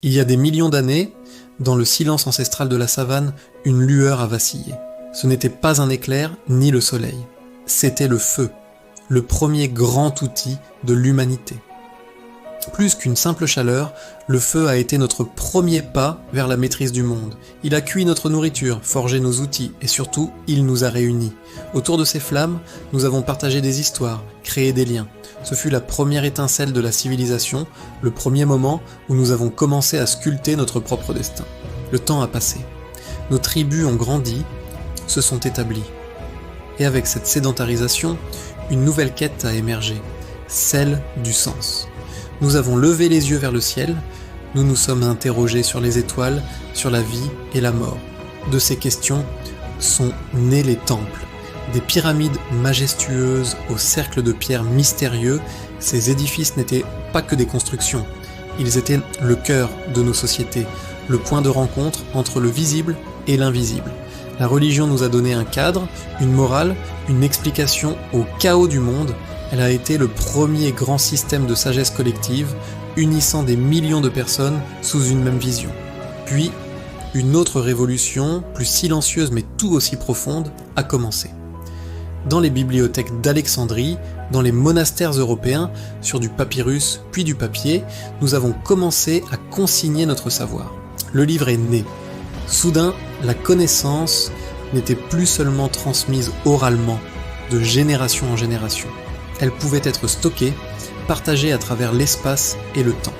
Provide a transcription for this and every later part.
Il y a des millions d'années, dans le silence ancestral de la savane, une lueur a vacillé. Ce n'était pas un éclair, ni le soleil. C'était le feu, le premier grand outil de l'humanité. Plus qu'une simple chaleur, le feu a été notre premier pas vers la maîtrise du monde. Il a cuit notre nourriture, forgé nos outils, et surtout, il nous a réunis. Autour de ces flammes, nous avons partagé des histoires, créé des liens. Ce fut la première étincelle de la civilisation, le premier moment où nous avons commencé à sculpter notre propre destin. Le temps a passé. Nos tribus ont grandi, se sont établies. Et avec cette sédentarisation, une nouvelle quête a émergé, celle du sens. Nous avons levé les yeux vers le ciel, nous nous sommes interrogés sur les étoiles, sur la vie et la mort. De ces questions sont nés les temples. Des pyramides majestueuses aux cercles de pierre mystérieux, ces édifices n'étaient pas que des constructions. Ils étaient le cœur de nos sociétés, le point de rencontre entre le visible et l'invisible. La religion nous a donné un cadre, une morale, une explication au chaos du monde. Elle a été le premier grand système de sagesse collective, unissant des millions de personnes sous une même vision. Puis, une autre révolution, plus silencieuse mais tout aussi profonde, a commencé. Dans les bibliothèques d'Alexandrie, dans les monastères européens, sur du papyrus puis du papier, nous avons commencé à consigner notre savoir. Le livre est né. Soudain, la connaissance n'était plus seulement transmise oralement, de génération en génération. Elle pouvait être stockée, partagée à travers l'espace et le temps.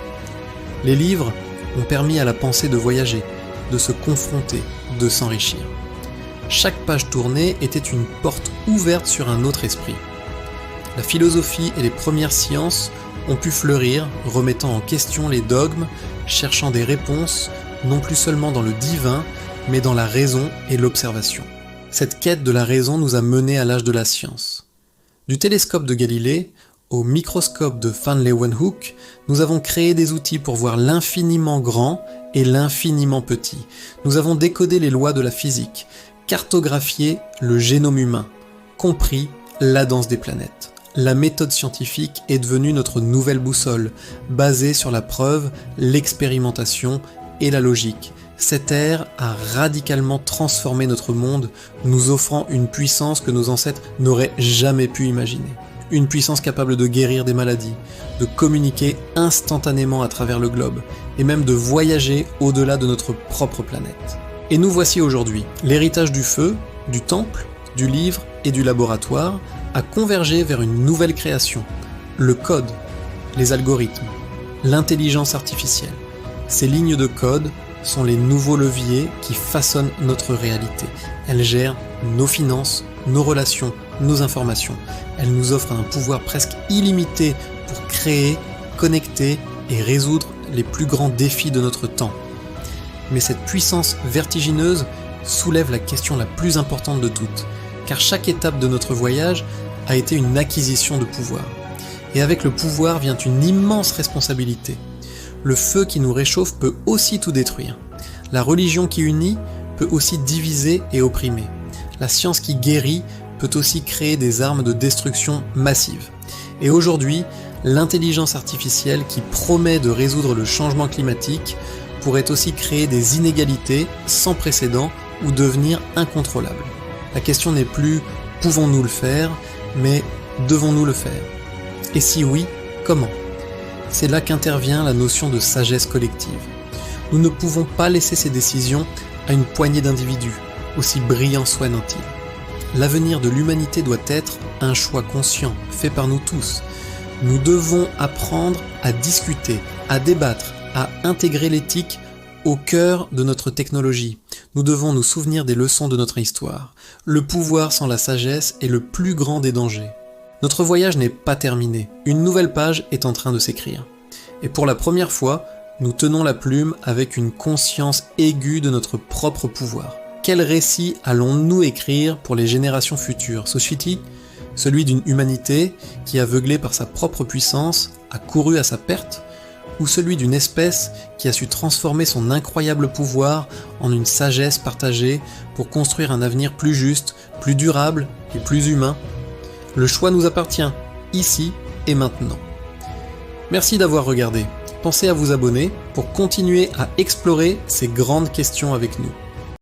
Les livres ont permis à la pensée de voyager, de se confronter, de s'enrichir. Chaque page tournée était une porte ouverte sur un autre esprit. La philosophie et les premières sciences ont pu fleurir, remettant en question les dogmes, cherchant des réponses, non plus seulement dans le divin, mais dans la raison et l'observation. Cette quête de la raison nous a menés à l'âge de la science. Du télescope de Galilée au microscope de Van Leeuwenhoek, nous avons créé des outils pour voir l'infiniment grand et l'infiniment petit. Nous avons décodé les lois de la physique, cartographié le génome humain, compris la danse des planètes. La méthode scientifique est devenue notre nouvelle boussole, basée sur la preuve, l'expérimentation et la logique. Cette ère a radicalement transformé notre monde, nous offrant une puissance que nos ancêtres n'auraient jamais pu imaginer. Une puissance capable de guérir des maladies, de communiquer instantanément à travers le globe, et même de voyager au-delà de notre propre planète. Et nous voici aujourd'hui. L'héritage du feu, du temple, du livre et du laboratoire a convergé vers une nouvelle création. Le code, les algorithmes, l'intelligence artificielle. Ces lignes de code sont les nouveaux leviers qui façonnent notre réalité. Elles gèrent nos finances, nos relations, nos informations. Elles nous offrent un pouvoir presque illimité pour créer, connecter et résoudre les plus grands défis de notre temps. Mais cette puissance vertigineuse soulève la question la plus importante de toutes, car chaque étape de notre voyage a été une acquisition de pouvoir. Et avec le pouvoir vient une immense responsabilité. Le feu qui nous réchauffe peut aussi tout détruire. La religion qui unit peut aussi diviser et opprimer. La science qui guérit peut aussi créer des armes de destruction massive. Et aujourd'hui, l'intelligence artificielle qui promet de résoudre le changement climatique pourrait aussi créer des inégalités sans précédent ou devenir incontrôlables. La question n'est plus « pouvons-nous le faire ?», mais « devons-nous le faire ?» Et si oui, comment ? C'est là qu'intervient la notion de sagesse collective. Nous ne pouvons pas laisser ces décisions à une poignée d'individus, aussi brillants soient-ils. L'avenir de l'humanité doit être un choix conscient, fait par nous tous. Nous devons apprendre à discuter, à débattre, à intégrer l'éthique au cœur de notre technologie. Nous devons nous souvenir des leçons de notre histoire. Le pouvoir sans la sagesse est le plus grand des dangers. Notre voyage n'est pas terminé. Une nouvelle page est en train de s'écrire. Et pour la première fois, nous tenons la plume avec une conscience aiguë de notre propre pouvoir. Quel récit allons-nous écrire pour les générations futures ? Suit-il celui d'une humanité qui, aveuglée par sa propre puissance, a couru à sa perte ? Ou celui d'une espèce qui a su transformer son incroyable pouvoir en une sagesse partagée pour construire un avenir plus juste, plus durable et plus humain ? Le choix nous appartient, ici et maintenant. Merci d'avoir regardé. pensez à vous abonner pour continuer à explorer ces grandes questions avec nous.